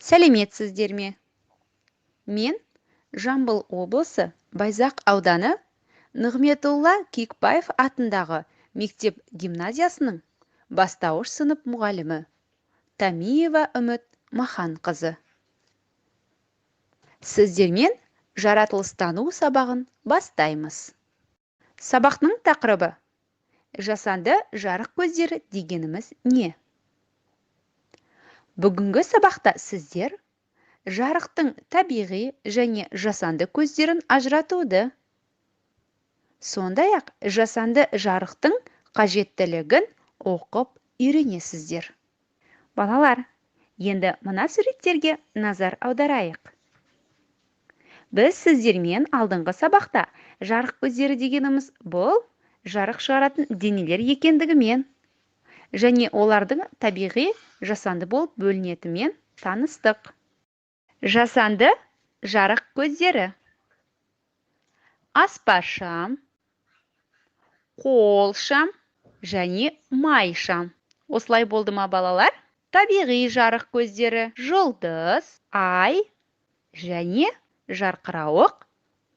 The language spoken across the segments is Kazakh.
Сәлеметсіздер ме? Мен Жамбыл облысы Байзақ ауданы Нығметолла Кекбаев атындағы мектеп-гимназиясының бастауыш сынып мұғалімі Тамиева Үміт Маханқызы. Сіздермен жаратылыстану сабағын бастаймыз. Сабақтың тақырыбы: жасанды жарық көздері дегеніміз не? Бүгінгі сабақта сіздер жарықтың табиғи және жасанды көздерін ажыратуды, сондай-ақ жасанды жарықтың қажеттілігін оқып үйренесіздер. Балалар, енді мына суреттерге назар аударайық. Біз сіздермен алдыңғы сабақта жарық көздері дегеніміз бұл жарық шығаратын денелер екендігімен және олардың табиғи жасанды болып бөлінетімен таныстық. Жасанды жарық көздері: аспа-шам, қол шам және май шам. Осылай болды ма, балалар? Табиғи жарық көздері: жұлдыз, ай және жарқырауық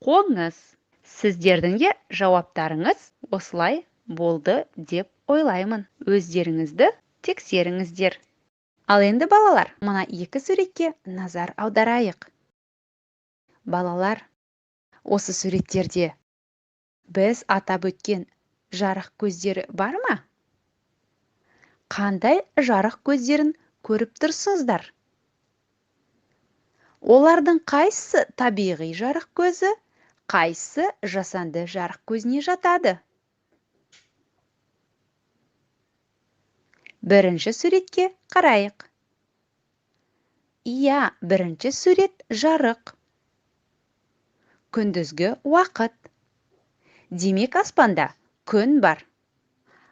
қоңыз. Сіздердің де жауаптарыңыз осылай болды деп ойлаймын. Өздеріңізді тексеріңіздер. Ал енді балалар, мына екі суретке назар аударайық. Балалар, осы суреттерде біз атап өткен жарық көздері бар ма? Қандай жарық көздерін көріп тұрсыңыздар? Олардың қайсысы табиғи жарық көзі, қайсысы жасанды жарық көзіне жатады? Бірінші суретке қарайық. Иә, бірінші сурет жарық. Күндізгі уақыт. Демек, аспанда күн бар.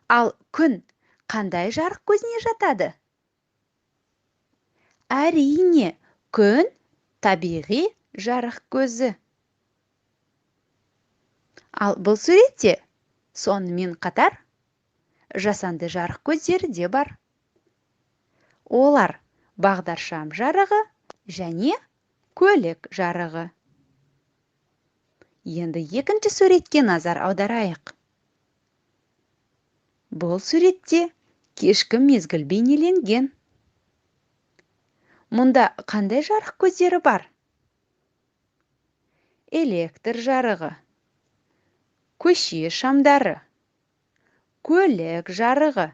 Ал күн қандай жарық көзіне жатады? Әрине, күн табиғи жарық көзі. Ал бұл суретте сонымен қатар жасанды жарық көздері де бар. Олар бағдаршам жарығы және көлік жарығы. Енді екінші суретке назар аударайық. Бұл суретте кешкі мезгіл бейнеленген. Мұнда қандай жарық көздері бар? Электр жарығы, көше шамдары, көлік жарығы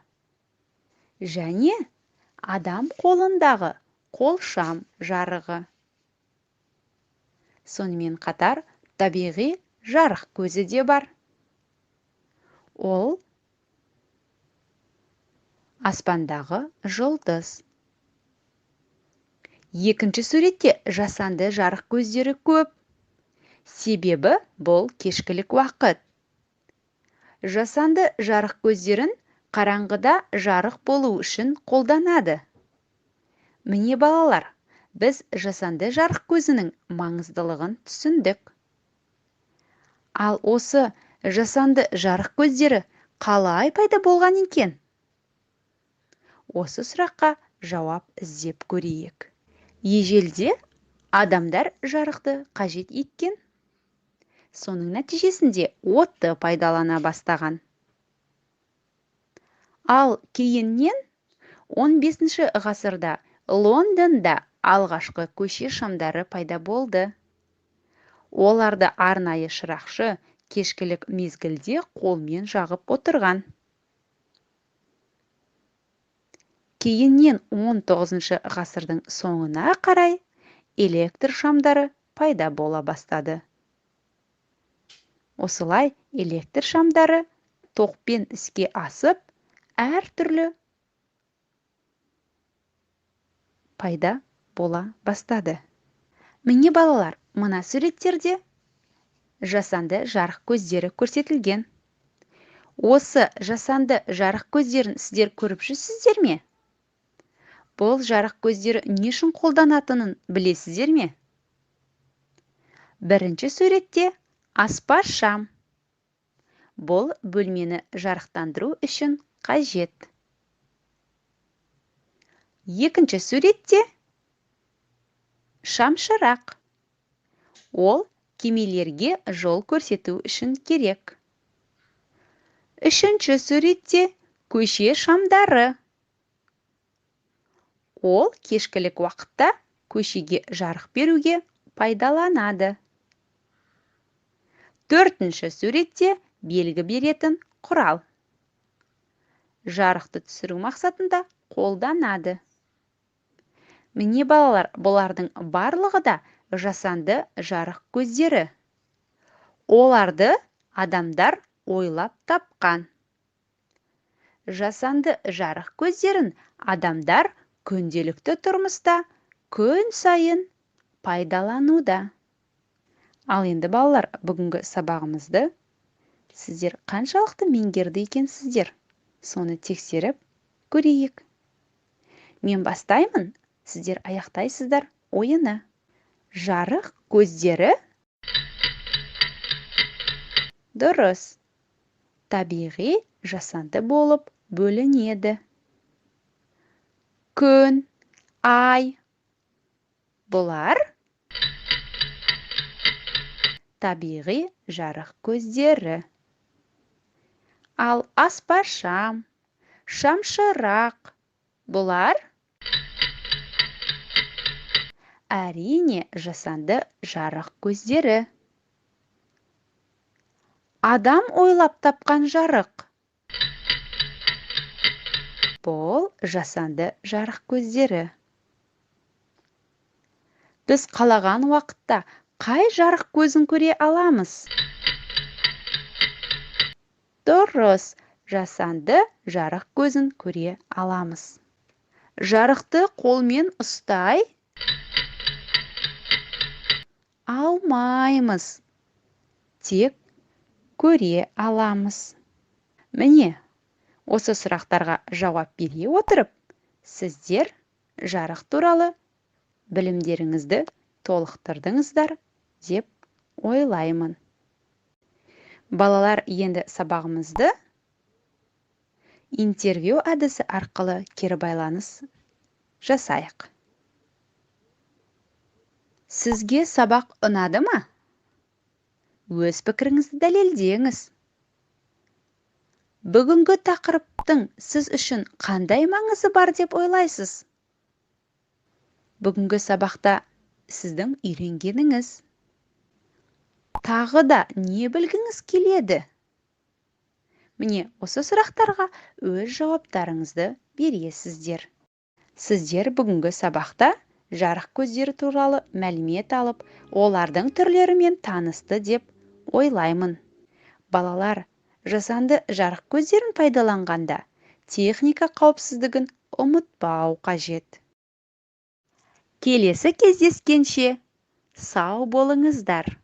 және адам қолындағы қолшам жарығы. Сонымен қатар табиғи жарық көзі де бар. Ол аспандағы жұлдыз. Екінші суретте жасанды жарық көздері көп. Себебі бұл кешкілік уақыт. Жасанды жарық көздерін қараңғыда жарық болу үшін қолданады. Міне балалар, біз жасанды жарық көзінің маңыздылығын түсіндік. Ал осы жасанды жарық көздері қалай пайда болған екен? Осы сұраққа жауап іздеп көрейік. Ежелде адамдар жарықты қажет еткен. Соның нәтижесінде отты пайдалана бастаған. Ал кейіннен 15 ғасырда Лондонда алғашқы көше шамдары пайда болды. Оларды арнайы шырақшы кешкілік мезгілде қолмен жағып отырған. Кейіннен 19 ғасырдың соңына қарай электр шамдары пайда бола бастады. Осылай электр шамдары тоқпен іске асып, әртүрлі пайда бола бастады. Міне балалар, мына суреттерде жасанды жарық көздері көрсетілген. Осы жасанды жарық көздерін сіздер көріп жүрсіздер ме? Бұл жарық көздері не үшін қолданатынын білесіздер ме? Бірінші суретте аспа-шам. Бұл бөлмені жарықтандыру үшін қажет. Екінші суретте шамшырақ. Ол кемелерге жол көрсету үшін керек. Үшінші суретте көше шамдары. Ол кешкілік уақытта көшеге жарық беруге пайдаланады. Төртінші суретте белгі беретін құрал. Жарықты түсіру мақсатында қолданады. Міне балалар, бұлардың барлығы да жасанды жарық көздері. Оларды адамдар ойлап тапқан. Жасанды жарық көздерін адамдар күнделікті тұрмыста күн сайын пайдалануда. Ал енді балалар, бүгінгі сабағымызды сіздер қаншалықты меңгерді екенсіздер? Соны тексеріп көрейік. Мен бастаймын, сіздер аяқтайсыздар ойыны. Жарық көздері. Дұрыс. Табиғи жасанды болып бөлінеді. Күн, ай. Бұлар табиғи жарық көздері. Ал аспашам, шамшырақ. Бұлар әрине жасанды жарық көздері. Адам ойлап тапқан жарық. Бұл жасанды жарық көздері. Біз қалаған уақытта қай жарық көзін көре аламыз? Дұрыс, жасанды жарық көзін көре аламыз. Жарықты қолмен ұстай алмаймыз. Тек көре аламыз. Міне, осы сұрақтарға жауап бере отырып, сіздер жарық туралы білімдеріңізді толықтырдыңыздар деп ойлаймын. Балалар, енді сабағымызды интервью әдісі арқылы кері байланыс жасайық. Сізге сабақ ұнады ма? Өз пікіріңізді дәлелдеңіз. Бүгінгі тақырыптың сіз үшін қандай маңызы бар деп ойлайсыз? Бүгінгі сабақта сіздің үйренгеніңіз. Тағы да не білгіңіз келеді? Міне, осы сұрақтарға өз жауаптарыңызды бересіздер. Сіздер бүгінгі сабақта жарық көздері туралы мәлімет алып, олардың түрлерімен танысты деп ойлаймын. Балалар, жасанды жарық көздерін пайдаланғанда техника қауіпсіздігін ұмытпау қажет. Келесі кездескенше сау болыңыздар.